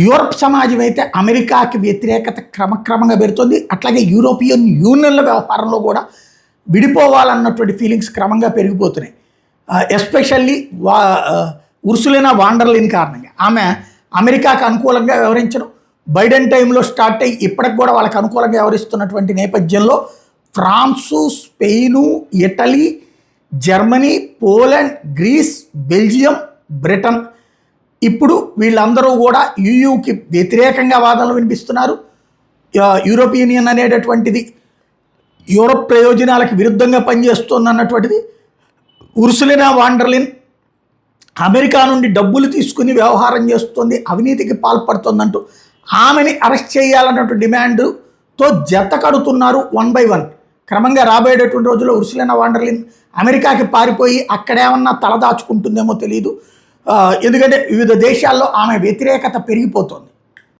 Europe సమాజం అయితే అమెరికాకి వ్యతిరేకత క్రమక్రమంగా పెడుతుంది. అట్లాగే యూరోపియన్ యూనియన్ల వ్యవహారంలో కూడా విడిపోవాలన్నటువంటి ఫీలింగ్స్ క్రమంగా పెరిగిపోతున్నాయి. ఎస్పెషల్లీ ఉర్సులినా వాండర్లిన్ కారణంగా ఆమె అమెరికాకు అనుకూలంగా వ్యవహరించడం, బైడెన్ టైంలో స్టార్ట్ అయ్యి ఇప్పటికి కూడా వాళ్ళకి అనుకూలంగా వ్యవహరిస్తున్నటువంటి నేపథ్యంలో France, Spain, Italy, Germany, Poland, Greece, Belgium, Britain ఇప్పుడు వీళ్ళందరూ కూడా యూయూకి వ్యతిరేకంగా వాదనలు వినిపిస్తున్నారు. యూరోపియన్ యూనియన్ అనేటటువంటిది యూరప్ ప్రయోజనాలకు విరుద్ధంగా పనిచేస్తుందన్నటువంటిది. ఉర్సులినా వాండర్లిన్ అమెరికా నుండి డబ్బులు తీసుకుని వ్యవహారం చేస్తుంది, అవినీతికి పాల్పడుతుందంటూ ఆమెని అరెస్ట్ చేయాలన్నటువంటి డిమాండ్తో జత కడుతున్నారు 1 by 1. క్రమంగా రాబోయేటటువంటి రోజుల్లో ఉర్సులినా వాండర్లిన్ అమెరికాకి పారిపోయి అక్కడేమన్నా తలదాచుకుంటుందేమో తెలియదు. ఎందుకంటే వివిధ దేశాల్లో ఆమె వ్యతిరేకత పెరిగిపోతుంది.